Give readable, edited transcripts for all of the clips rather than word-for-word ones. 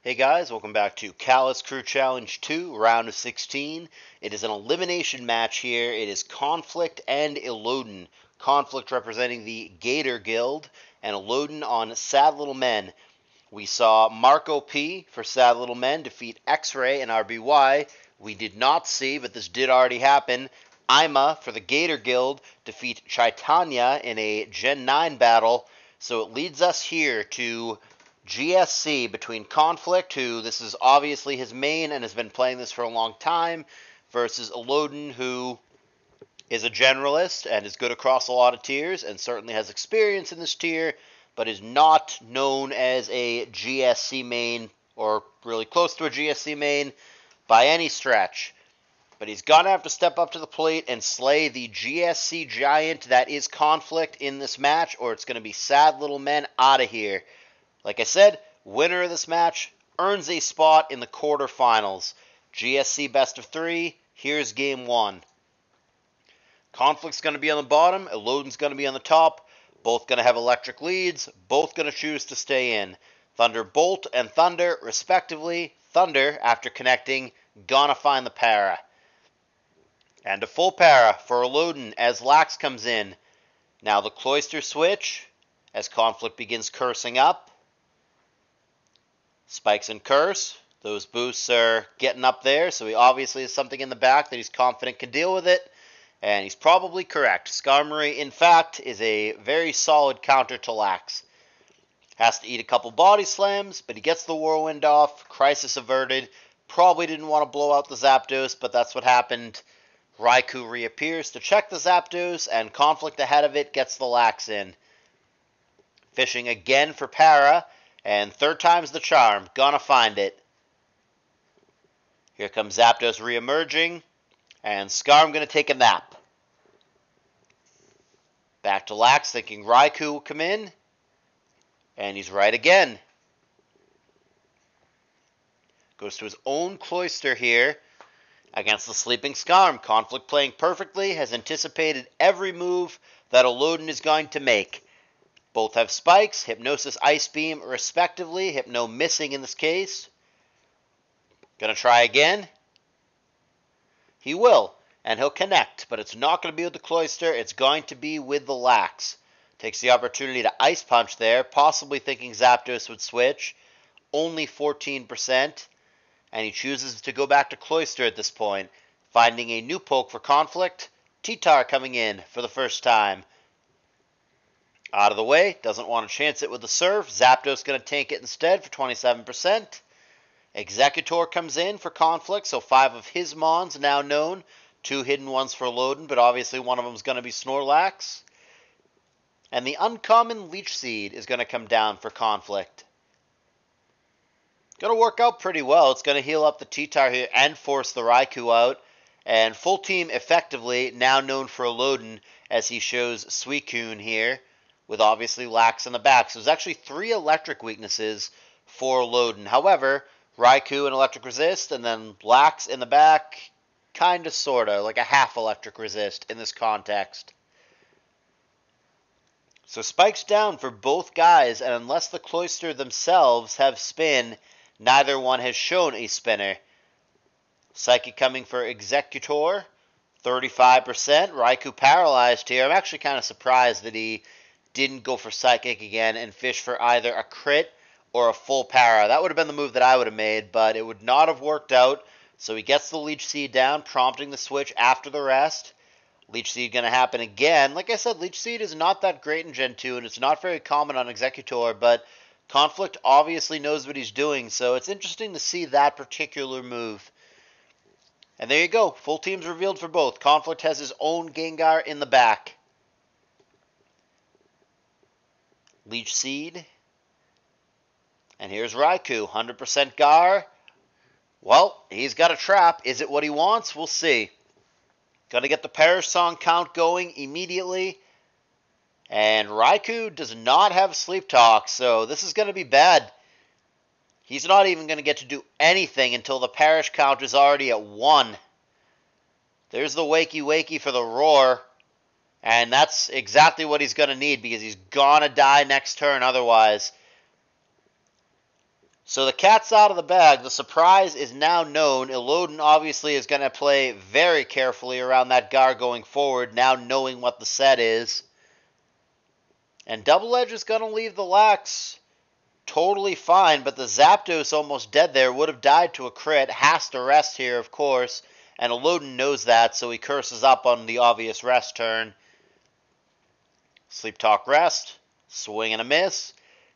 Hey guys, welcome back to Callus Crew Challenge 2, round of 16. It is an elimination match here. It is Conflict and Elodin. Conflict representing the Gator Guild, and Elodin on Sad Little Men. We saw Marco P for Sad Little Men defeat X-Ray and RBY. We did not see, but this did already happen, Ima for the Gator Guild defeat Chaitanya in a Gen 9 battle. So it leads us here to GSC between Conflict, who this is obviously his main and has been playing this for a long time, versus Elodin, who is a generalist and is good across a lot of tiers and certainly has experience in this tier, but is not known as a GSC main or really close to a GSC main by any stretch. But he's going to have to step up to the plate and slay the GSC giant that is Conflict in this match, or it's going to be Sad Little Men out of here. Like I said, winner of this match earns a spot in the quarterfinals. GSC best of 3, here's game 1. Conflict's going to be on the bottom, Elodin's going to be on the top. Both going to have electric leads, both going to choose to stay in. Thunderbolt and Thunder, respectively. Thunder, after connecting, gonna find the para. And a full para for Elodin as Lax comes in. Now the Cloister switch as Conflict begins cursing up. Spikes and curse. Those boosts are getting up there, so he obviously has something in the back that he's confident can deal with it. And he's probably correct. Skarmory, in fact, is a very solid counter to Lax. Has to eat a couple body slams, but he gets the Whirlwind off. Crisis averted. Probably didn't want to blow out the Zapdos, but that's what happened. Raikou reappears to check the Zapdos, and Conflict ahead of it gets the Lax in. Fishing again for para. And third time's the charm. Gonna find it. Here comes Zapdos re-emerging. And Skarm gonna take a nap. Back to Lax, thinking Raikou will come in. And he's right again. Goes to his own Cloister here against the sleeping Skarm. Conflict playing perfectly, has anticipated every move that Elodin is going to make. Both have spikes, Hypnosis, Ice Beam, respectively. Hypno missing in this case. Gonna try again. He will, and he'll connect, but it's not going to be with the Cloister. It's going to be with the Lax. Takes the opportunity to Ice Punch there, possibly thinking Zapdos would switch. Only 14%, and he chooses to go back to Cloister at this point, finding a new poke for Conflict. T-Tar coming in for the first time. Out of the way, doesn't want to chance it with the Surf. Zapdos going to tank it instead for 27%. Executor comes in for Conflict, so 5 of his Mons now known. 2 hidden ones for Elodin, but obviously one of them is going to be Snorlax. And the uncommon Leech Seed is going to come down for Conflict. Going to work out pretty well. It's going to heal up the T-Tar here and force the Raikou out. And full team effectively now known for Elodin as he shows Suicune here, with obviously Lax in the back. So there's actually 3 electric weaknesses for Elodin. However, Raikou and electric resist, and then Lax in the back, kinda sorta, like a half electric resist in this context. So spikes down for both guys, and unless the Cloister themselves have spin, neither one has shown a spinner. Psychic coming for Executor, 35%. Raikou paralyzed here. I'm actually kind of surprised that he didn't go for Psychic again and fish for either a crit or a full para. That would have been the move that I would have made, but it would not have worked out. So he gets the Leech Seed down, prompting the switch after the rest. Leech Seed going to happen again. Like I said, Leech Seed is not that great in Gen 2, and it's not very common on Executor, but Conflict obviously knows what he's doing, so it's interesting to see that particular move. And there you go. Full team's revealed for both. Conflict has his own Gengar in the back. Leech Seed. And here's Raikou, 100% Gar. Well, he's got a trap. Is it what he wants? We'll see. Got to get the Perish Song count going immediately. And Raikou does not have Sleep Talk, so this is going to be bad. He's not even going to get to do anything until the Perish count is already at 1. There's the Wakey Wakey for the Roar. And that's exactly what he's going to need because he's going to die next turn otherwise. So the cat's out of the bag. The surprise is now known. Elodin obviously is going to play very carefully around that Gar going forward, now knowing what the set is. And Double Edge is going to leave the Lax totally fine, but the Zapdos almost dead there. Would have died to a crit. Has to rest here, of course. And Elodin knows that, so he curses up on the obvious rest turn. Sleep Talk rest. Swing and a miss.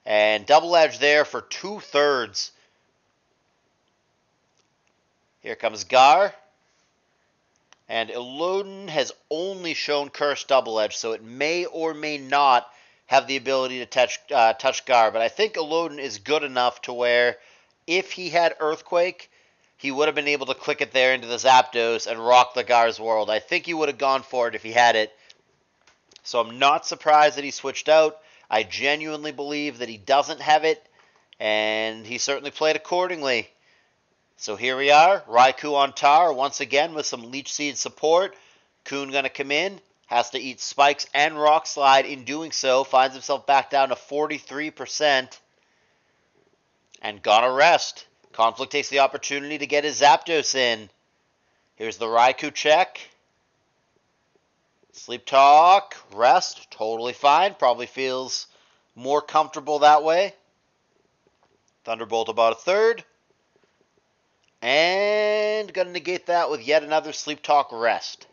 And Double Edge there for 2/3. Here comes Gar. And Elodin has only shown Curse Double Edge, so it may or may not have the ability to touch Gar. But I think Elodin is good enough to where if he had Earthquake, he would have been able to click it there into the Zapdos and rock the Gar's world. I think he would have gone for it if he had it. So I'm not surprised that he switched out. I genuinely believe that he doesn't have it, and he certainly played accordingly. So here we are, Raikou on Tar, once again with some Leech Seed support. Kuhn going to come in, has to eat Spikes and Rock Slide. In doing so, finds himself back down to 43%, and gonna rest. Conflict takes the opportunity to get his Zapdos in. Here's the Raikou check. Sleep Talk, rest, totally fine. Probably feels more comfortable that way. Thunderbolt about 1/3. And going to negate that with yet another Sleep Talk rest.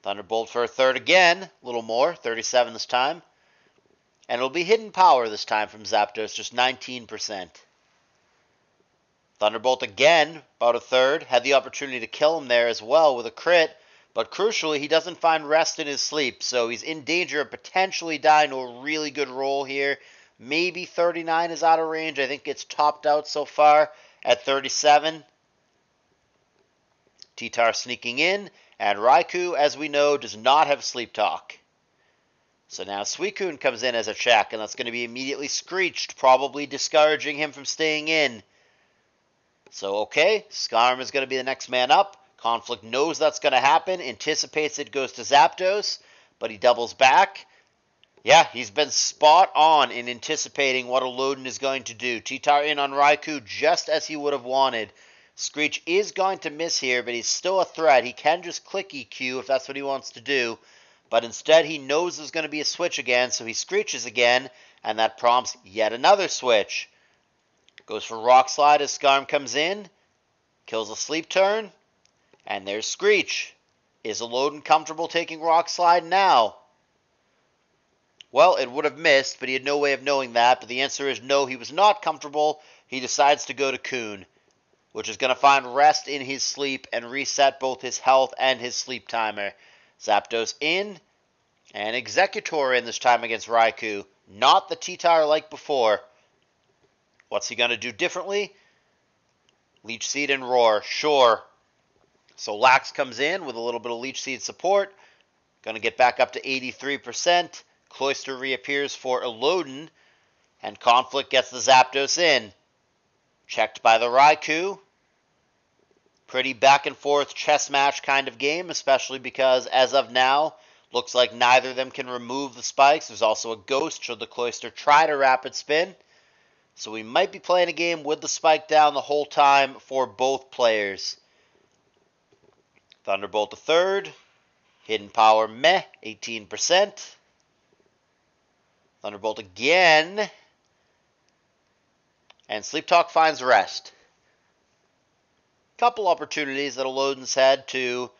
Thunderbolt for 1/3 again. A little more, 37 this time. And it'll be Hidden Power this time from Zapdos, just 19%. Thunderbolt again, about 1/3. Had the opportunity to kill him there as well with a crit. But crucially, he doesn't find rest in his sleep, so he's in danger of potentially dying to a really good roll here. Maybe 39 is out of range. I think it's topped out so far at 37. T-Tar sneaking in, and Raikou, as we know, does not have Sleep Talk. So now Suicune comes in as a check, and that's going to be immediately Screeched, probably discouraging him from staying in. So okay, Skarm is going to be the next man up. Conflict knows that's going to happen, anticipates it goes to Zapdos, but he doubles back. Yeah, he's been spot on in anticipating what Elodin is going to do. T-Tar in on Raikou just as he would have wanted. Screech is going to miss here, but he's still a threat. He can just click EQ if that's what he wants to do. But instead, he knows there's going to be a switch again, so he Screeches again, and that prompts yet another switch. Goes for Rock Slide as Skarm comes in. Kills a Sleep Turn. And there's Screech. Is Elodin comfortable taking Rock Slide now? Well, it would have missed, but he had no way of knowing that. But the answer is no, he was not comfortable. He decides to go to Kuhn, which is going to find rest in his sleep and reset both his health and his sleep timer. Zapdos in, and Executor in this time against Raikou. Not the T-Tar like before. What's he going to do differently? Leech Seed and Roar, sure. So Lax comes in with a little bit of Leech Seed support. Going to get back up to 83%. Cloyster reappears for Elodin. And Conflict gets the Zapdos in. Checked by the Raikou. Pretty back and forth chess match kind of game, especially because as of now, looks like neither of them can remove the spikes. There's also a ghost should the Cloyster try to rapid spin. So we might be playing a game with the spike down the whole time for both players. Thunderbolt to 1/3. Hidden Power, meh, 18%. Thunderbolt again. And Sleep Talk finds rest. Couple opportunities that Elodin's had to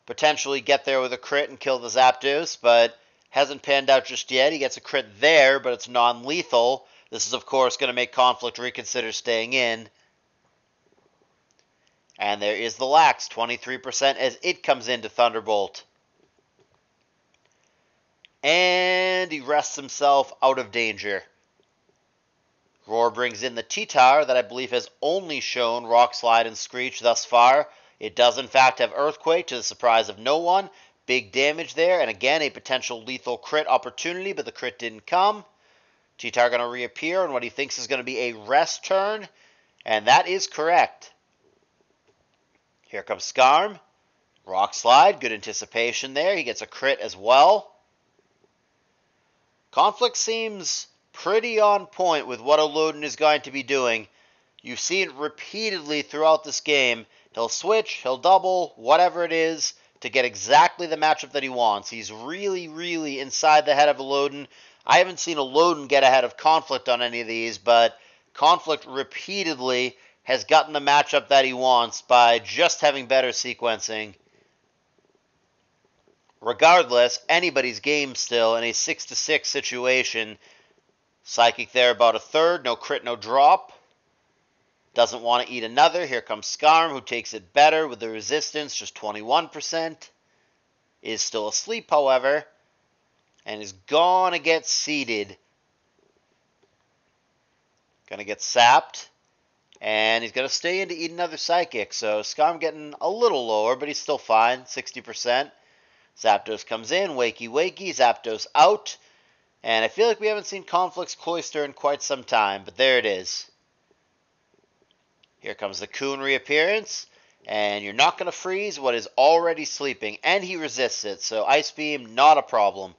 potentially get there with a crit and kill the Zapdos, but hasn't panned out just yet. He gets a crit there, but it's non-lethal. This is, of course, going to make Conflict reconsider staying in. And there is the Lax, 23% as it comes into Thunderbolt. And he rests himself out of danger. Roar brings in the T-Tar that I believe has only shown Rock Slide and Screech thus far. It does in fact have Earthquake to the surprise of no one. Big damage there, and again a potential lethal crit opportunity, but the crit didn't come. T-Tar going to reappear on what he thinks is going to be a rest turn, and that is correct. Here comes Skarm. Rock Slide, good anticipation there. He gets a crit as well. Conflict seems pretty on point with what Elodin is going to be doing. You've seen it repeatedly throughout this game. He'll switch, he'll double, whatever it is, to get exactly the matchup that he wants. He's really, really inside the head of Elodin. I haven't seen Elodin get ahead of Conflict on any of these, but Conflict repeatedly has gotten the matchup that he wants by just having better sequencing. Regardless, anybody's game still in a 6-6 situation. Psychic there about a third, no crit, no drop. Doesn't want to eat another. Here comes Skarm, who takes it better with the resistance, just 21%. Is still asleep, however, and is gonna get seeded. Gonna get sapped, and he's gonna stay in to eat another Psychic. So Skarm getting a little lower, but he's still fine, 60%. Zapdos comes in, wakey wakey, Zapdos out. And I feel like we haven't seen Conflict's Cloyster in quite some time, but there it is. Here comes the Coon reappearance, and you're not going to freeze what is already sleeping, and he resists it, so Ice Beam, not a problem.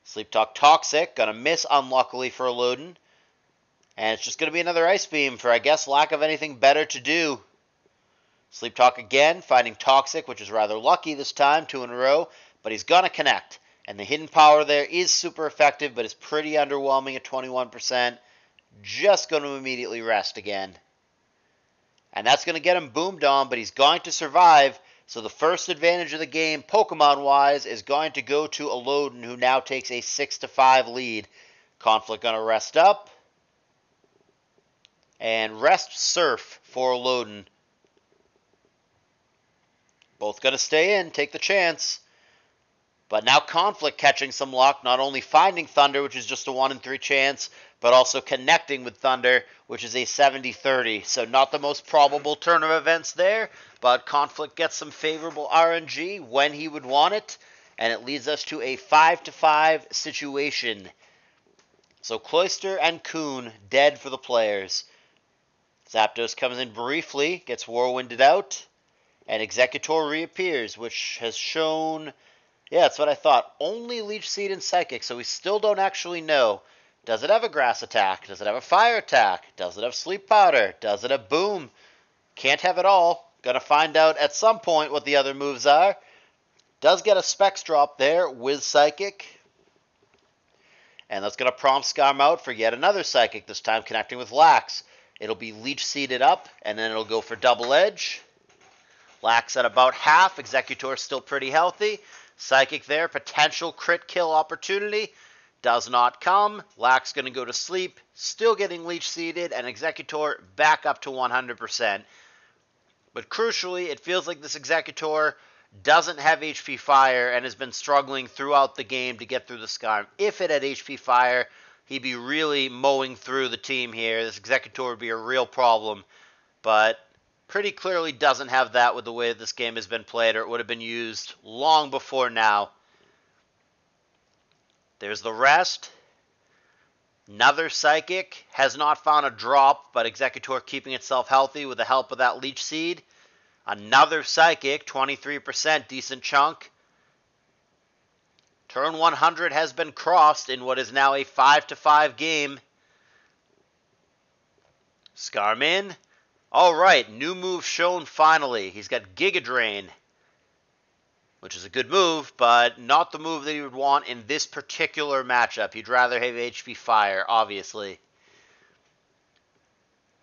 Sleep Talk Toxic, going to miss unluckily for Elodin, and it's just going to be another Ice Beam for, I guess, lack of anything better to do. Sleep Talk again, finding Toxic, which is rather lucky this time, 2 in a row, but he's going to connect. And the hidden power there is super effective, but it's pretty underwhelming at 21%. Just going to immediately rest again. And that's going to get him boomed on, but he's going to survive. So the first advantage of the game, Pokemon-wise, is going to go to Elodin, who now takes a 6-5 lead. Conflict going to rest up. And rest Surf for Elodin. Both going to stay in, take the chance. But now Conflict catching some luck, not only finding Thunder, which is just a 1 in 3 chance, but also connecting with Thunder, which is a 70-30. So not the most probable turn of events there, but Conflict gets some favorable RNG when he would want it, and it leads us to a 5-5 situation. So Cloyster and Coon dead for the players. Zapdos comes in briefly, gets Whirlwinded out, and Executor reappears, which has shown... Yeah, that's what I thought. Only Leech Seed and Psychic, so we still don't actually know. Does it have a Grass attack? Does it have a Fire attack? Does it have Sleep Powder? Does it have Boom? Can't have it all. Gonna find out at some point what the other moves are. Does get a Specs drop there with Psychic. And that's gonna prompt Skarm out for yet another Psychic, this time connecting with Lax. It'll be Leech Seeded up, and then it'll go for Double Edge. Lax at about half. Executor still pretty healthy. Psychic there, potential crit kill opportunity, does not come. Lax going to go to sleep, still getting Leech Seeded, and Executor back up to 100%. But crucially, it feels like this Executor doesn't have HP Fire and has been struggling throughout the game to get through the Skarm. If it had HP Fire, he'd be really mowing through the team here. This Executor would be a real problem, but... pretty clearly doesn't have that with the way that this game has been played, or it would have been used long before now. There's the rest. Another Psychic. Has not found a drop, but Executor keeping itself healthy with the help of that Leech Seed. Another Psychic, 23%, decent chunk. Turn 100 has been crossed in what is now a 5-5 game. Skarm in. Alright, new move shown finally. He's got Giga Drain, which is a good move, but not the move that he would want in this particular matchup. He'd rather have HP Fire, obviously.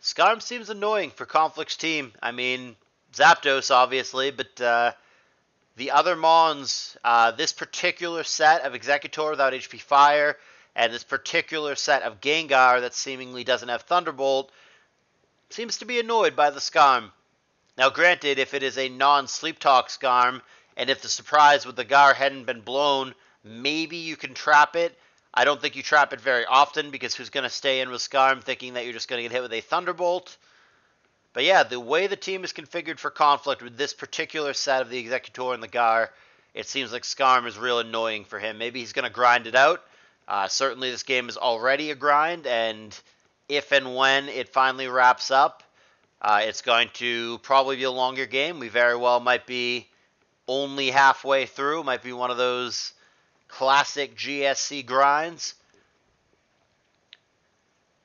Skarm seems annoying for Conflict's team. I mean, Zapdos, obviously, but the other Mons, this particular set of Executor without HP Fire, and this particular set of Gengar that seemingly doesn't have Thunderbolt, seems to be annoyed by the Skarm. Now granted, if it is a non-Sleep Talk Skarm, and if the surprise with the Gar hadn't been blown, maybe you can trap it. I don't think you trap it very often, because who's going to stay in with Skarm thinking that you're just going to get hit with a Thunderbolt? But yeah, the way the team is configured for Conflict with this particular set of the Executor and the Gar, it seems like Skarm is real annoying for him. Maybe he's going to grind it out. Certainly this game is already a grind, and... if and when it finally wraps up, it's going to probably be a longer game. We very well might be only halfway through. Might be one of those classic GSC grinds.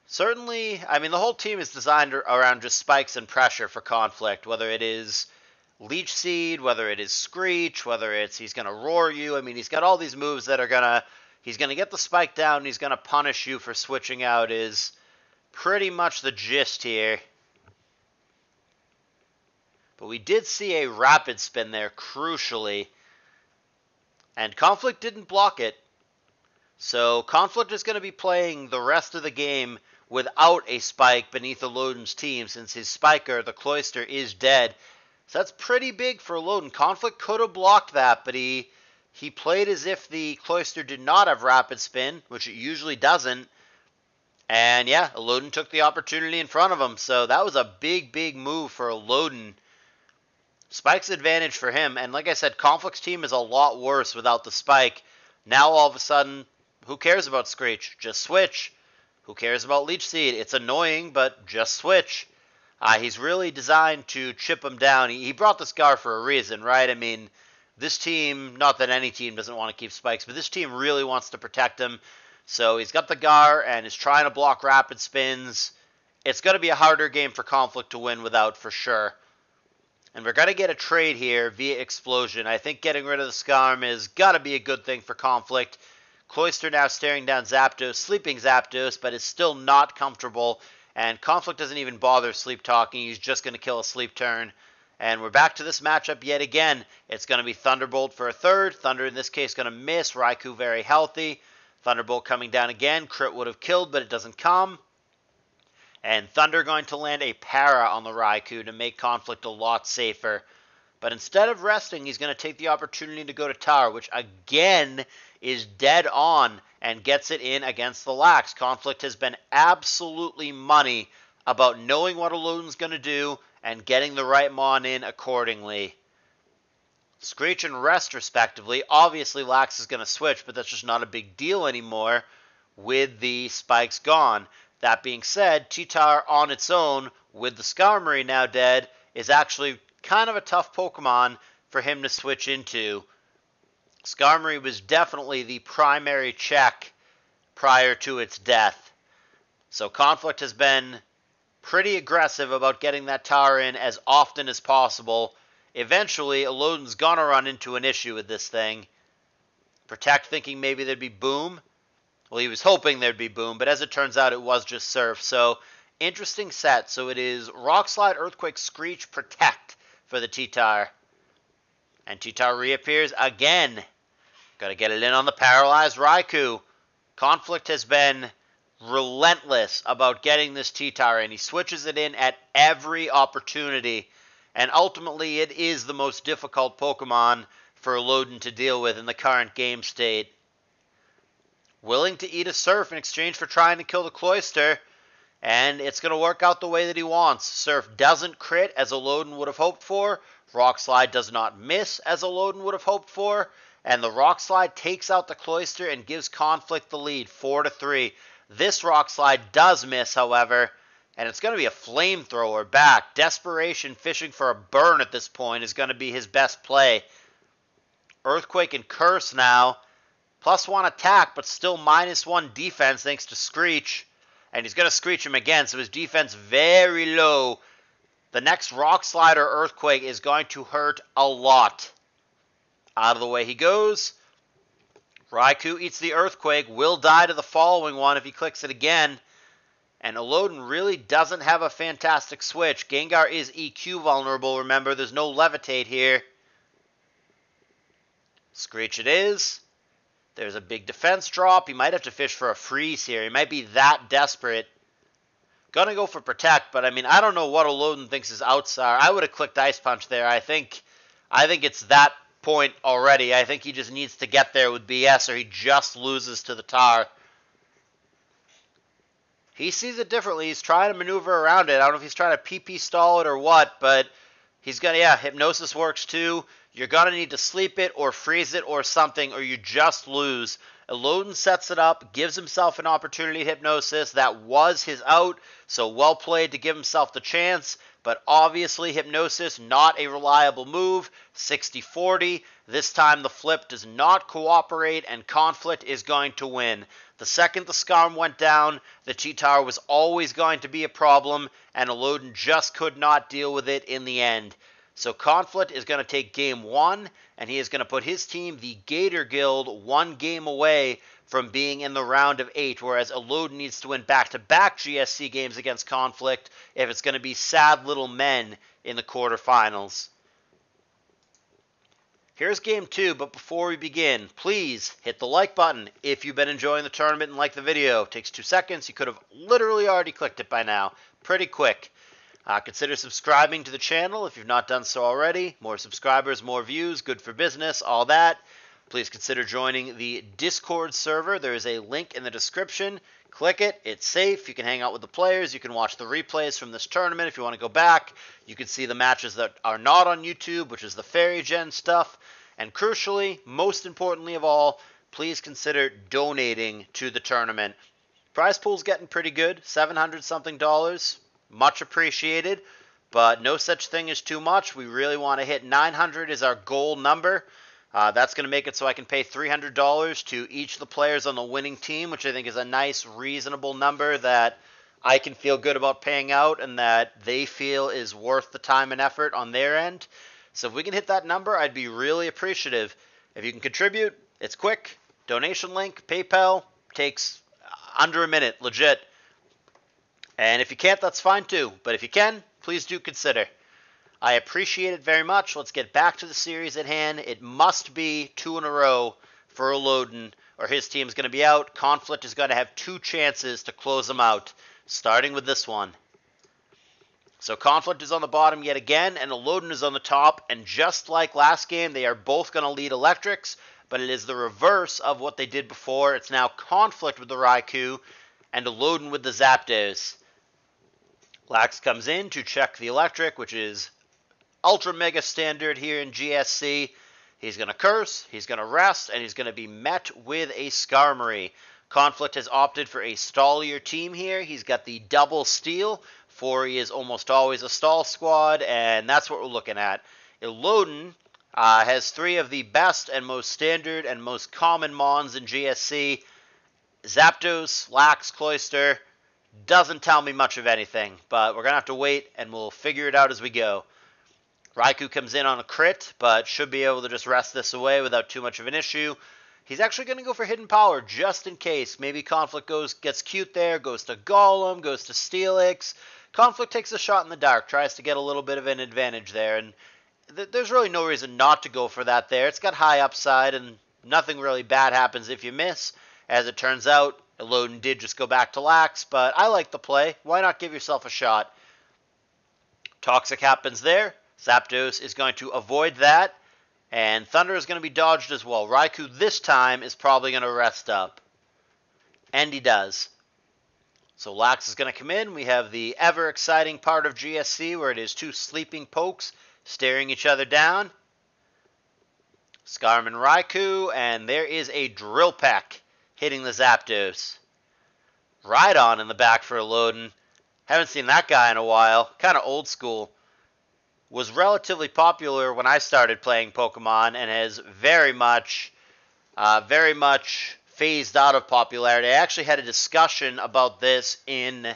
Certainly, I mean, the whole team is designed around just spikes and pressure for Conflict, whether it is Leech Seed, whether it is Screech, whether it's he's going to roar you. I mean, he's got all these moves that are going to, he's going to get the spike down, and he's going to punish you for switching out is pretty much the gist here. But we did see a rapid spin there, crucially, and Conflict didn't block it. So Conflict is going to be playing the rest of the game without a spike beneath Elodin's team, since his spiker, the Cloister, is dead. So that's pretty big for Elodin. Conflict could have blocked that, but he played as if the Cloister did not have rapid spin, which it usually doesn't. And yeah, Elodin took the opportunity in front of him. So that was a big, big move for Elodin. Spike's advantage for him. And like I said, Conflict's team is a lot worse without the spike. Now all of a sudden, who cares about Screech? Just switch. Who cares about Leech Seed? It's annoying, but just switch. He's really designed to chip him down. He brought this Gar for a reason, right? I mean, this team, not that any team doesn't want to keep spikes, but this team really wants to protect him. So he's got the Gar and is trying to block rapid spins. It's going to be a harder game for Conflict to win without, for sure. And we're going to get a trade here via Explosion. I think getting rid of the Scarm is got to be a good thing for Conflict. Cloister now staring down Zapdos, sleeping Zapdos, but is still not comfortable. And Conflict doesn't even bother sleep talking. He's just going to kill a sleep turn. And we're back to this matchup yet again. It's going to be Thunderbolt for a third. Thunder in this case going to miss. Raikou very healthy. Thunderbolt coming down again. Crit would have killed, but it doesn't come. And Thunder going to land a Para on the Raikou to make Conflict a lot safer. But instead of resting, he's going to take the opportunity to go to Tower, which again is dead on and gets it in against the Lax. Conflict has been absolutely money about knowing what Elodin's going to do and getting the right Mon in accordingly. Screech and Rest, respectively. Obviously, Lax is going to switch, but that's just not a big deal anymore with the spikes gone. That being said, T-Tar on its own, with the Skarmory now dead, is actually kind of a tough Pokemon for him to switch into. Skarmory was definitely the primary check prior to its death. So Conflict has been pretty aggressive about getting that tower in as often as possible. Eventually, Elodin's gonna run into an issue with this thing. Protect thinking maybe there'd be Boom. Well, he was hoping there'd be Boom, but as it turns out, it was just Surf. So, interesting set. So it is Rock Slide, Earthquake, Screech, Protect for the T-Tar. And T-Tar reappears again. Got to get it in on the paralyzed Raikou. Conflict has been relentless about getting this T-Tar in. He switches it in at every opportunity. And ultimately, it is the most difficult Pokemon for Elodin to deal with in the current game state. Willing to eat a Surf in exchange for trying to kill the Cloister. And it's going to work out the way that he wants. Surf doesn't crit as Elodin would have hoped for. Rock Slide does not miss as Elodin would have hoped for. And the Rock Slide takes out the Cloister and gives Conflict the lead, 4-3. This Rock Slide does miss, however, and it's going to be a Flamethrower back. Desperation fishing for a burn at this point is going to be his best play. Earthquake and Curse now. +1 attack, but still -1 defense thanks to Screech. And he's going to Screech him again, so his defense very low. The next Rock Slide or Earthquake is going to hurt a lot. Out of the way he goes. Raikou eats the Earthquake, will die to the following one if he clicks it again. And Elodin really doesn't have a fantastic switch. Gengar is EQ vulnerable, remember, there's no Levitate here. Screech it is. There's a big defense drop. He might have to fish for a freeze here. He might be that desperate. Gonna go for Protect, but I mean, I don't know what Elodin thinks his outs are. I would have clicked Ice Punch there. I think it's that point already. I think he just needs to get there with BS or he just loses to the Tar. He sees it differently. He's trying to maneuver around it. I don't know if he's trying to PP stall it or what, but he's gonna, yeah, Hypnosis works too. You're gonna need to sleep it or freeze it or something or you just lose. Elodin sets it up, gives himself an opportunity to Hypnosis. That was his out, so well played to give himself the chance. But obviously Hypnosis, not a reliable move. 60-40. This time the flip does not cooperate and Conflict is going to win. The second the Skarm went down, the T-Tower was always going to be a problem, and Elodin just could not deal with it in the end. So Conflict is going to take game 1, and he is going to put his team, the Gator Guild, 1 game away from being in the round of 8, whereas Elodin needs to win back-to-back GSC games against Conflict if it's going to be sad little men in the quarterfinals. Here's game 2, but before we begin, please hit the like button if you've been enjoying the tournament and like the video. It takes 2 seconds. You could have literally already clicked it by now. Pretty quick. Consider subscribing to the channel if you've not done so already. More subscribers, more views, good for business, all that. Please consider joining the Discord server. There is a link in the description. Click it. It's safe. You can hang out with the players. You can watch the replays from this tournament if you want to go back. You can see the matches that are not on YouTube, which is the Fairy Gen stuff. And crucially, most importantly of all, please consider donating to the tournament. Prize pool's getting pretty good, $700-something. Much appreciated, but no such thing as too much. We really want to hit 900 is our goal number. That's going to make it so I can pay $300 to each of the players on the winning team, which I think is a nice, reasonable number that I can feel good about paying out and that they feel is worth the time and effort on their end. So if we can hit that number, I'd be really appreciative. If you can contribute, it's quick. Donation link, PayPal, takes under a minute, legit. And if you can't, that's fine too. But if you can, please do consider. I appreciate it very much. Let's get back to the series at hand. It must be 2 in a row for Elodin, or his team's going to be out. Conflict is going to have 2 chances to close them out, starting with this one. So Conflict is on the bottom yet again, and Elodin is on the top. And just like last game, they are both going to lead electrics, but it is the reverse of what they did before. It's now Conflict with the Raikou and Elodin with the Zapdos. Lax comes in to check the electric, which is ultra mega standard here in GSC. He's going to curse, he's going to rest, and he's going to be met with a Skarmory. Conflict has opted for a stallier team here. He's got the double steal, for he is almost always a stall squad, and that's what we're looking at. Elodin has 3 of the best and most standard and most common mons in GSC. Zapdos, Lax, Cloyster. Doesn't tell me much of anything, but we're going to have to wait, and we'll figure it out as we go. Raikou comes in on a crit, but should be able to just rest this away without too much of an issue. He's actually going to go for Hidden Power, just in case. Maybe Conflict gets cute there, goes to Golem, goes to Steelix. Conflict takes a shot in the dark, tries to get a little bit of an advantage there, and there's really no reason not to go for that there. It's got high upside, and nothing really bad happens if you miss. As it turns out, Elodin did just go back to Lax, but I like the play. Why not give yourself a shot? Toxic happens there. Zapdos is going to avoid that, and Thunder is going to be dodged as well. Raikou this time is probably going to rest up, and he does. So Lax is going to come in. We have the ever-exciting part of GSC where it is 2 sleeping pokes staring each other down. Skarm and Raikou, and there is a Drill Peck hitting the Zapdos. Rhydon in the back for Elodin. Haven't seen that guy in a while. Kind of old school. Was relatively popular when I started playing Pokemon and has very much phased out of popularity. I actually had a discussion about this in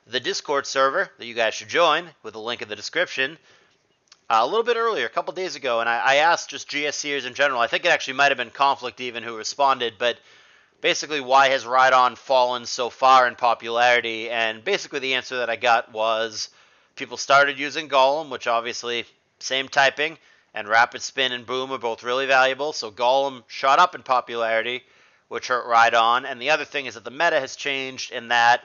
the Discord server that you guys should join with a link in the description a little bit earlier, a couple days ago, and I asked just GSCers in general. I think it actually might have been Conflict even who responded, but basically, why has Rhydon fallen so far in popularity? And basically the answer that I got was people started using Golem, which obviously, same typing, and Rapid Spin and Boom are both really valuable. So Golem shot up in popularity, which hurt Rhydon. And the other thing is that the meta has changed in that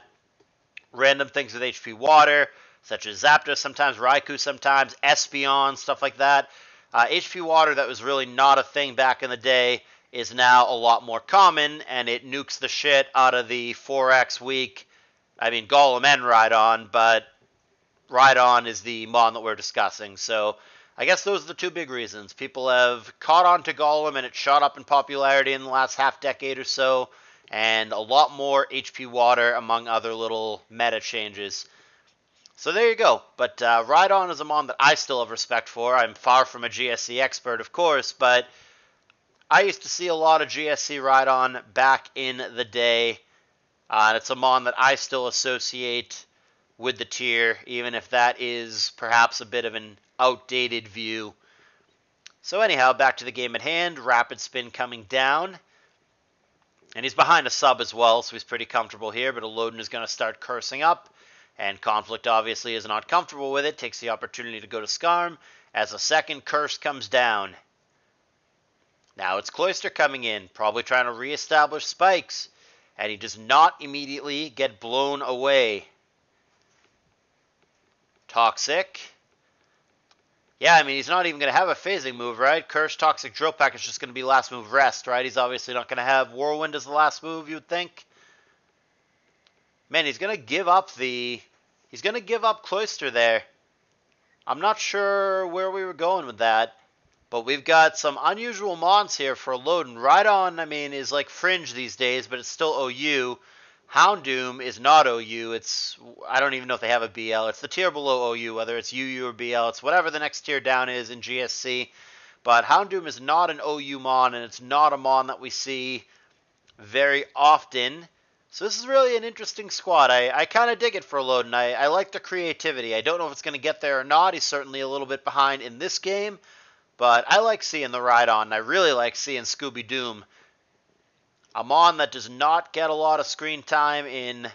random things with HP Water, such as Zapdos sometimes, Raikou sometimes, Espeon, stuff like that. HP Water that was really not a thing back in the day is now a lot more common, and it nukes the shit out of the 4X weak, Golem and Rhydon, but Rhydon is the mon that we're discussing. So I guess those are the 2 big reasons. People have caught on to Golem, and it shot up in popularity in the last half decade or so, and a lot more HP Water among other little meta changes. So there you go. But Rhydon is a mon that I still have respect for. I'm far from a GSC expert, of course, but I used to see a lot of GSC Rhydon back in the day. And it's a mon that I still associate with the tier, even if that is perhaps a bit of an outdated view. So anyhow, back to the game at hand. Rapid spin coming down. And he's behind a sub as well, so he's pretty comfortable here. But Elodin is going to start cursing up. And Conflict obviously is not comfortable with it. Takes the opportunity to go to Skarm as a second curse comes down. Now it's Cloyster coming in, probably trying to reestablish spikes. And he does not immediately get blown away. Toxic. Yeah, I mean, he's not even going to have a phasing move, right? Curse, Toxic, Drill Pack is just going to be last move rest, right? He's obviously not going to have Whirlwind as the last move, you would think. Man, he's going to give up He's going to give up Cloyster there. I'm not sure where we were going with that. But we've got some unusual mons here for Elodin. Rhydon, I mean, is like fringe these days, but it's still OU. Houndoom is not OU. I don't even know if they have a BL. It's the tier below OU, whether it's UU or BL. It's whatever the next tier down is in GSC. But Houndoom is not an OU mon, and it's not a mon that we see very often. So this is really an interesting squad. I kind of dig it for Elodin. I like the creativity. I don't know if it's going to get there or not. He's certainly a little bit behind in this game. But I like seeing the Rhydon, and I really like seeing Scooby Doom. A mon that does not get a lot of screen time in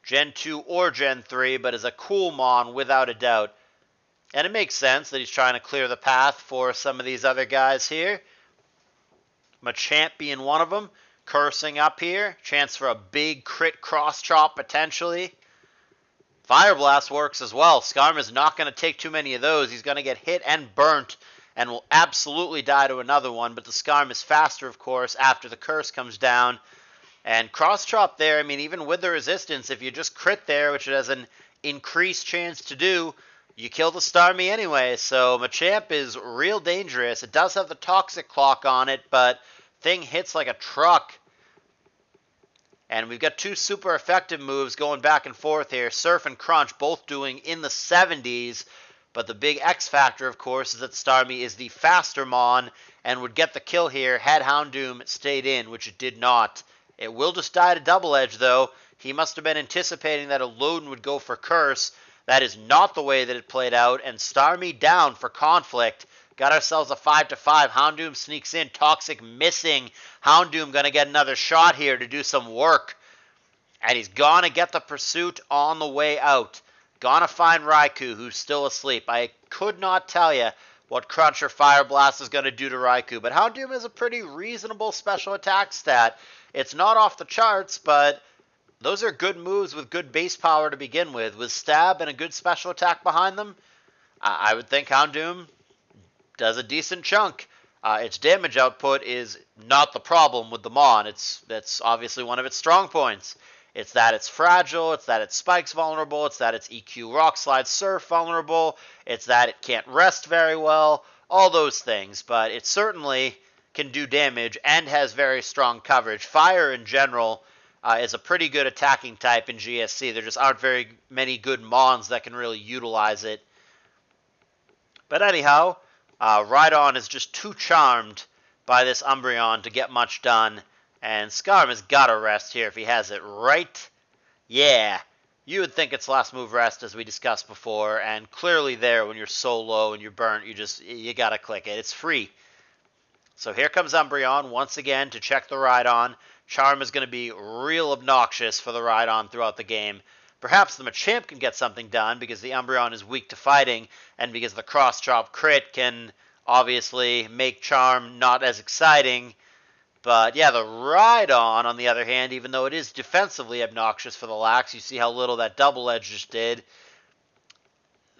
Gen 2 or Gen 3, but is a cool mon without a doubt. And it makes sense that he's trying to clear the path for some of these other guys here. Machamp being one of them, cursing up here. Chance for a big crit cross chop potentially. Fire Blast works as well. Skarm is not going to take too many of those. He's going to get hit and burnt and will absolutely die to another one. But the Skarm is faster, of course, after the curse comes down. And cross chop there, I mean, even with the resistance, if you just crit there, which it has an increased chance to do, you kill the Starmie anyway. So Machamp is real dangerous. It does have the Toxic Clock on it, but thing hits like a truck. And we've got two super effective moves going back and forth here. Surf and Crunch both doing in the 70s. But the big X factor, of course, is that Starmie is the faster mon and would get the kill here had Houndoom stayed in, which it did not. It will just die to Double Edge, though. He must have been anticipating that Elodin would go for Curse. That is not the way that it played out. And Starmie down for Conflict. Got ourselves a 5-5. Houndoom sneaks in. Toxic missing. Houndoom going to get another shot here to do some work. And he's going to get the pursuit on the way out. Gonna find Raikou, who's still asleep. I could not tell you what Crunch or Fire Blast is going to do to Raikou, but Houndoom is a pretty reasonable special attack stat. It's not off the charts, but those are good moves with good base power to begin with. With Stab and a good special attack behind them, I would think Houndoom does a decent chunk. Its damage output is not the problem with the Mon. That's obviously one of its strong points. It's that it's fragile, it's that its spikes vulnerable, it's that its EQ Rock Slide Surf vulnerable, it's that it can't rest very well, all those things. But it certainly can do damage and has very strong coverage. Fire in general is a pretty good attacking type in GSC. There just aren't very many good Mons that can really utilize it. But anyhow, Rhydon is just too charmed by this Umbreon to get much done. And Skarm has got to rest here if he has it, right? Yeah, you would think it's last move rest as we discussed before, and clearly there when you're so low and you're burnt, you got to click it. It's free. So here comes Umbreon once again to check the Rhydon. Charm is going to be real obnoxious for the Rhydon throughout the game. Perhaps the Machamp can get something done because the Umbreon is weak to fighting, and because the cross-chop crit can obviously make Charm not as exciting. But yeah, the Rhydon, on the other hand, even though it is defensively obnoxious for the Lax, you see how little that Double Edge just did.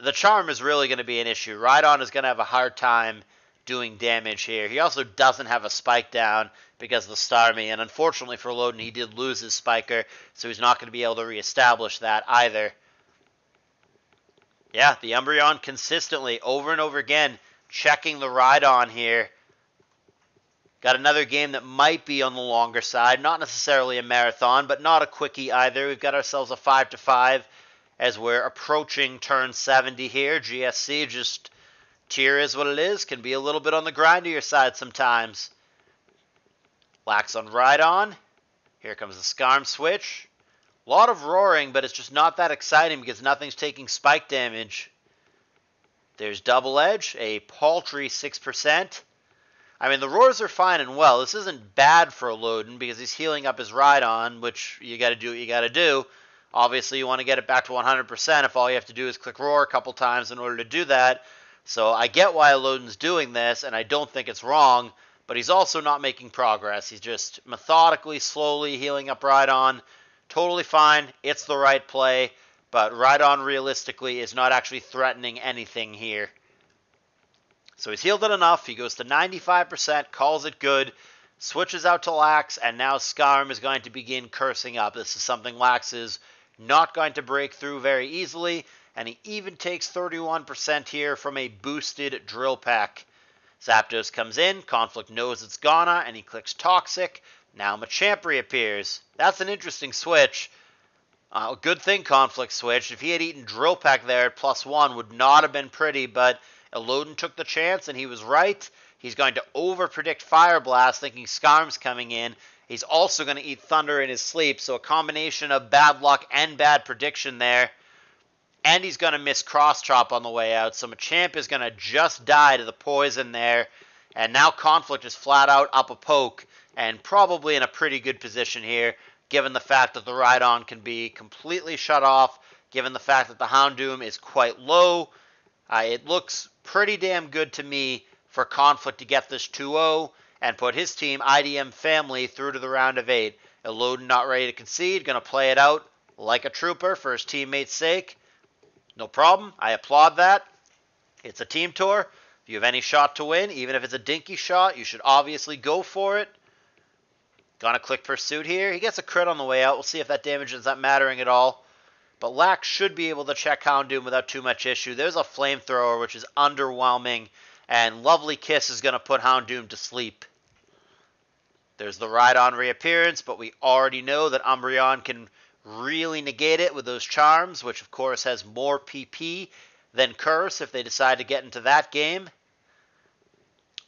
The Charm is really going to be an issue. Rhydon is going to have a hard time doing damage here. He also doesn't have a Spike down because of the Starmie, and unfortunately for Elodin, he did lose his Spiker, so he's not going to be able to reestablish that either. Yeah, the Umbreon consistently, over and over again, checking the Rhydon here. Got another game that might be on the longer side. Not necessarily a marathon, but not a quickie either. We've got ourselves a 5-5 as we're approaching turn 70 here. GSC, just tier is what it is. Can be a little bit on the grindier side sometimes. Lax on Rhydon. Here comes the Skarm switch. A lot of roaring, but it's just not that exciting because nothing's taking spike damage. There's Double Edge, a paltry 6%. I mean, the roars are fine and well. This isn't bad for Elodin because he's healing up his Rhydon, which you got to do what you got to do. Obviously, you want to get it back to 100% if all you have to do is click roar a couple times in order to do that. So I get why Elodin's doing this, and I don't think it's wrong, but he's also not making progress. He's just methodically, slowly healing up Rhydon. Totally fine. It's the right play, but Rhydon realistically is not actually threatening anything here. So he's healed it enough. He goes to 95%, calls it good, switches out to Lax, and now Skarm is going to begin cursing up. This is something Lax is not going to break through very easily, and he even takes 31% here from a boosted drill pack. Zapdos comes in, Conflict knows it's Ghana, and he clicks Toxic. Now Machamp reappears. That's an interesting switch. Good thing Conflict switched. If he had eaten Drill Pack there at +1, would not have been pretty, but Elodin took the chance, and he was right. He's going to over-predict Fire Blast, thinking Skarm's coming in. He's also going to eat Thunder in his sleep, so a combination of bad luck and bad prediction there. And he's going to miss Cross Chop on the way out, so Machamp is going to just die to the poison there. And now Conflict is flat out up a poke, and probably in a pretty good position here, given the fact that the Rhydon can be completely shut off, given the fact that the Houndoom is quite low. It looks pretty damn good to me for Conflict to get this 2-0 and put his team, IDM Family, through to the round of 8. Elodin not ready to concede, going to play it out like a trooper for his teammates' sake. No problem. I applaud that. It's a team tour. If you have any shot to win, even if it's a dinky shot, you should obviously go for it. Gonna click Pursuit here. He gets a crit on the way out. We'll see if that damage ends up mattering at all. But Lax should be able to check Houndoom without too much issue. There's a Flamethrower, which is underwhelming. And Lovely Kiss is going to put Houndoom to sleep. There's the Rhydon reappearance, but we already know that Umbreon can really negate it with those charms, which of course has more PP than Curse if they decide to get into that game.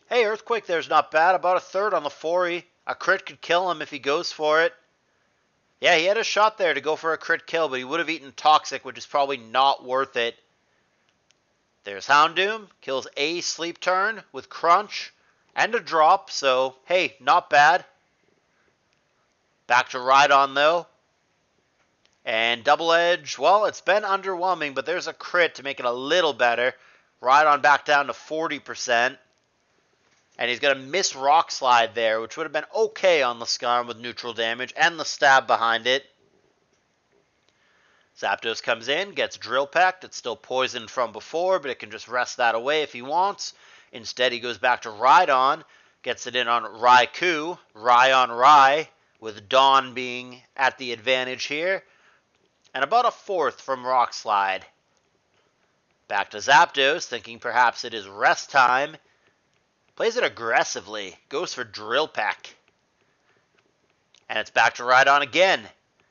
Hey, Earthquake there's not bad. About a third on the 4E. A crit could kill him if he goes for it. Yeah, he had a shot there to go for a crit kill, but he would have eaten Toxic, which is probably not worth it. There's Houndoom. Kills a Sleep Turn with Crunch and a drop, so hey, not bad. Back to Rhydon though. And Double Edge, well, it's been underwhelming, but there's a crit to make it a little better. Rhydon back down to 40%. And he's going to miss Rock Slide there, which would have been okay on the Skarm with neutral damage and the stab behind it. Zapdos comes in, gets Drill Pecked. It's still poisoned from before, but it can just rest that away if he wants. Instead, he goes back to Rhydon, gets it in on Raikou, Rai on Rai, with Dawn being at the advantage here. And about a fourth from Rock Slide. Back to Zapdos, thinking perhaps it is rest time. Plays it aggressively. Goes for Drill Peck. And it's back to Rhydon again.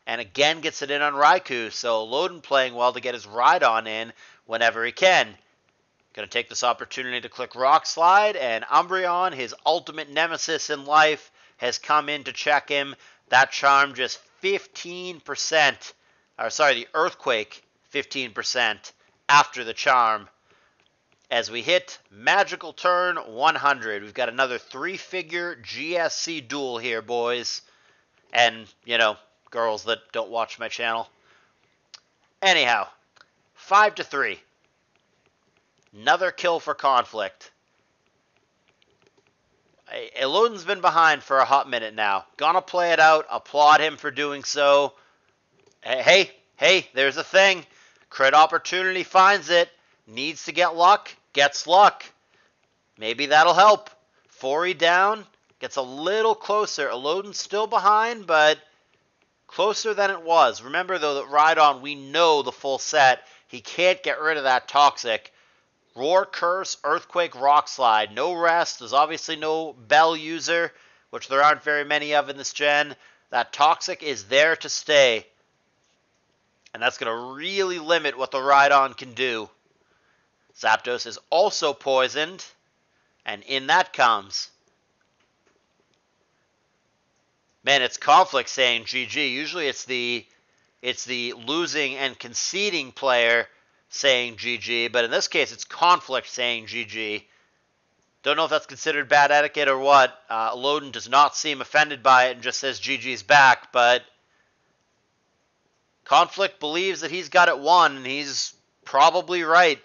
And again gets it in on Raikou. So Elodin playing well to get his Rhydon in whenever he can. Going to take this opportunity to click Rock Slide. And Umbreon, his ultimate nemesis in life, has come in to check him. That charm just 15%. Or sorry, the Earthquake 15% after the charm. As we hit Magical Turn 100, we've got another 3-figure GSC duel here, boys. And, you know, girls that don't watch my channel. Anyhow, 5-3. Another kill for Conflict. Elodin's been behind for a hot minute now. Gonna play it out. Applaud him for doing so. Hey, there's a thing. Crit opportunity finds it. Needs to get luck, gets luck. Maybe that'll help. 4E down, gets a little closer. Elodin's still behind, but closer than it was. Remember, though, that Rhydon, we know the full set. He can't get rid of that Toxic. Roar, Curse, Earthquake, Rock Slide. No rest. There's obviously no Bell user, which there aren't very many of in this gen. That Toxic is there to stay. And that's going to really limit what the Rhydon can do. Zapdos is also poisoned, and in that comes Man, it's Conflict saying GG. Usually it's the losing and conceding player saying GG, but in this case it's Conflict saying GG. Don't know if that's considered bad etiquette or what. Elodin does not seem offended by it and just says GG's back, but Conflict believes that he's got it won, and he's probably right.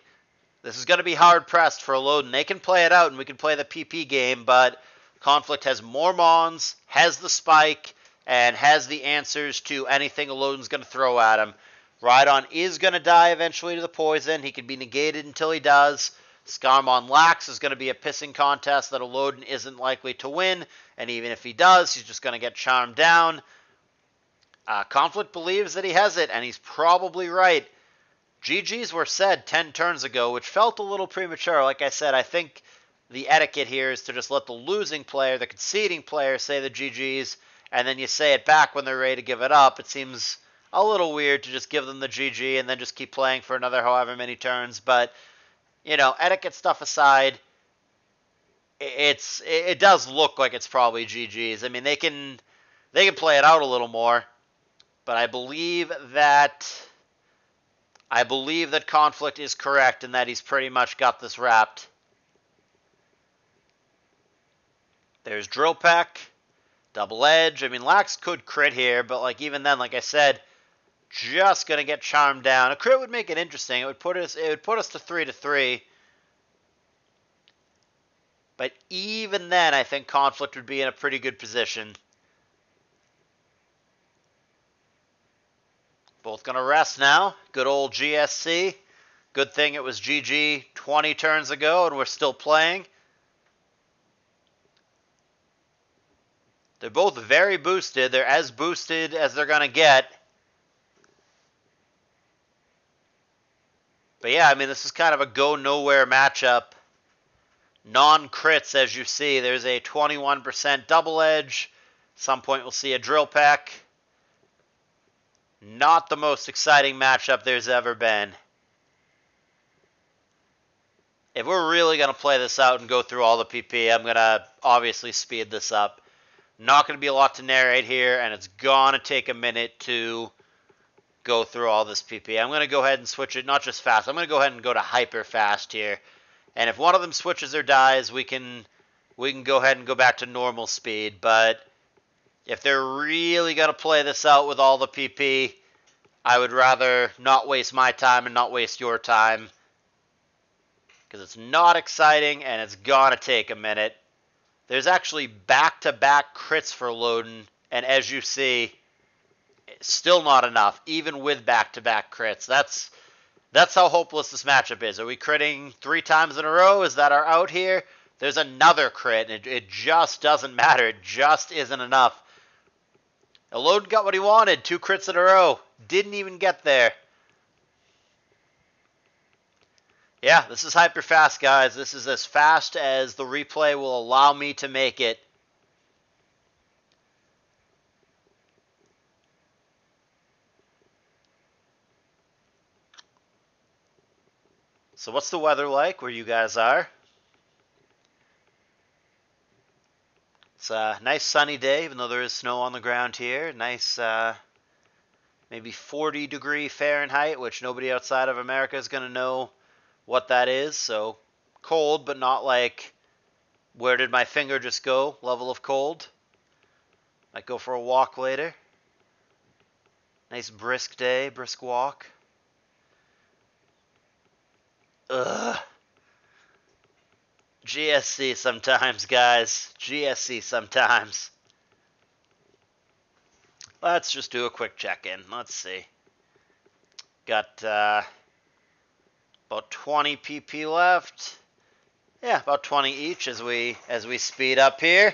This is going to be hard pressed for Elodin. They can play it out, and we can play the PP game, but Conflict has more Mons, has the spike, and has the answers to anything Elodin's going to throw at him. Rhydon is going to die eventually to the poison. He can be negated until he does. Skarmon Lax is going to be a pissing contest that Elodin isn't likely to win, and even if he does, he's just going to get charmed down. Conflict believes that he has it, and he's probably right. GGs were said 10 turns ago, which felt a little premature. Like I said, I think the etiquette here is to just let the losing player, the conceding player, say the GGs, and then you say it back when they're ready to give it up. It seems a little weird to just give them the GG and then just keep playing for another however many turns. But, you know, etiquette stuff aside, it does look like it's probably GGs. I mean, they can play it out a little more, but I believe that Conflict is correct and that he's pretty much got this wrapped. There's Drill Peck, Double Edge. I mean, Lax could crit here, but like even then, like I said, just gonna get charmed down. A crit would make it interesting. It would put us to 3-3. But even then, I think Conflict would be in a pretty good position. Both going to rest now. Good old GSC. Good thing it was GG 20 turns ago and we're still playing. They're both very boosted. They're as boosted as they're going to get. But yeah, I mean, this is kind of a go-nowhere matchup. Non-crits, as you see. There's a 21% double edge. At some point we'll see a drill pack. Not the most exciting matchup there's ever been. If we're really going to play this out and go through all the PP, I'm going to obviously speed this up. Not going to be a lot to narrate here, and it's going to take a minute to go through all this PP. I'm going to go ahead and switch it, not just fast. I'm going to go ahead and go to hyper fast here. And if one of them switches or dies, we can go ahead and go back to normal speed. But if they're really going to play this out with all the PP, I would rather not waste my time and not waste your time. Because it's not exciting and it's going to take a minute. There's actually back-to-back crits for Elodin. And as you see, still not enough, even with back-to-back crits. That's how hopeless this matchup is. Are we critting 3 times in a row? Is that our out here? There's another crit, and it just doesn't matter. It just isn't enough. Elodin got what he wanted. 2 crits in a row. Didn't even get there. Yeah, this is hyper fast, guys. This is as fast as the replay will allow me to make it. So what's the weather like where you guys are? It's a nice sunny day, even though there is snow on the ground here. Nice, maybe 40 degree Fahrenheit, which nobody outside of America is going to know what that is. So cold, but not like, where did my finger just go level of cold. Might go for a walk later. Nice brisk day, brisk walk. Ugh. GSC sometimes, guys. GSC sometimes. Let's just do a quick check-in. Let's see. Got about 20 PP left. Yeah, about 20 each as we speed up here.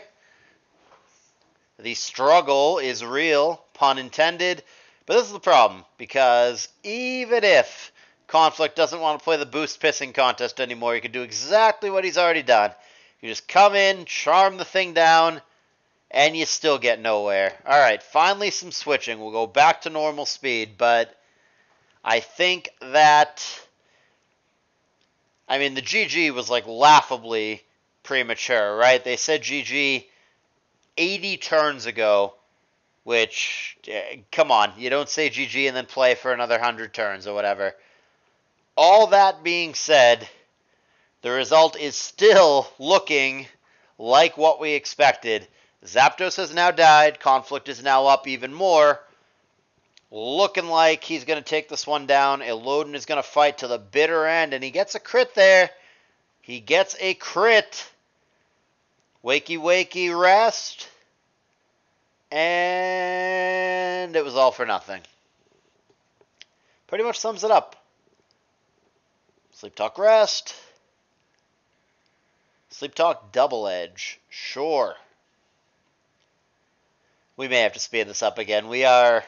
The struggle is real, pun intended. But this is the problem, because even if Conflict doesn't want to play the boost pissing contest anymore, you can do exactly what he's already done. You just come in, charm the thing down, and you still get nowhere. Alright, finally some switching. We'll go back to normal speed, but I think that, I mean, the GG was like laughably premature, right? They said GG 80 turns ago, which, come on, you don't say GG and then play for another 100 turns or whatever. All that being said, the result is still looking like what we expected. Zapdos has now died. Conflict is now up even more. Looking like he's going to take this one down. Elodin is going to fight to the bitter end, and he gets a crit there. He gets a crit. Wakey, wakey, rest. And it was all for nothing. Pretty much sums it up. Sleep Talk, rest. Sleep Talk, double edge. Sure. We may have to speed this up again. We are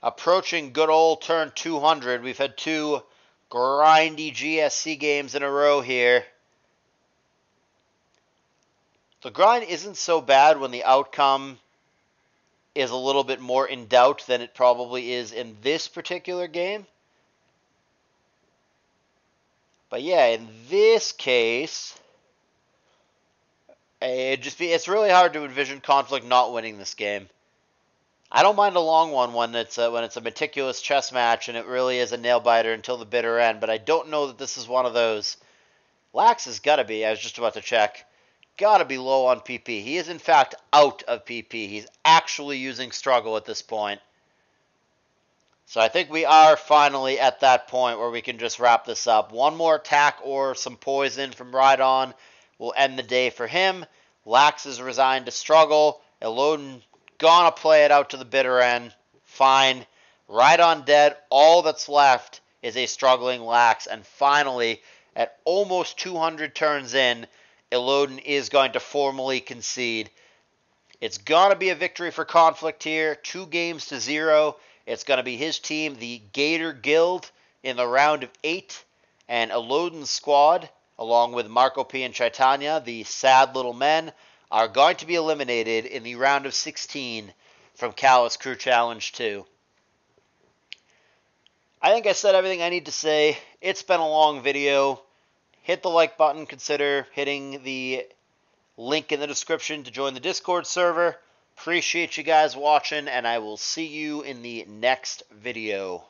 approaching good old turn 200. We've had 2 grindy GSC games in a row here. The grind isn't so bad when the outcome is a little bit more in doubt than it probably is in this particular game. But yeah, in this case, it's really hard to envision Conflict not winning this game. I don't mind a long one when it's a meticulous chess match and it really is a nail biter until the bitter end, but I don't know that this is one of those. Lax has got to be, I was just about to check, got to be low on PP. He is in fact out of PP. He's actually using struggle at this point. So I think we are finally at that point where we can just wrap this up. One more attack or some poison from Rhydon will end the day for him. Lax is resigned to struggle. Elodin gonna play it out to the bitter end. Fine. Rhydon dead. All that's left is a struggling Lax. And finally, at almost 200 turns in, Elodin is going to formally concede. It's gonna be a victory for Conflict here. 2 games to 0. It's going to be his team, the Gator Guild, in the round of 8, and Elodin's squad, along with Marco P. and Chaitanya, the sad little men, are going to be eliminated in the round of 16 from Callus Crew Challenge 2. I think I said everything I need to say. It's been a long video. Hit the like button. Consider hitting the link in the description to join the Discord server. Appreciate you guys watching, and I will see you in the next video.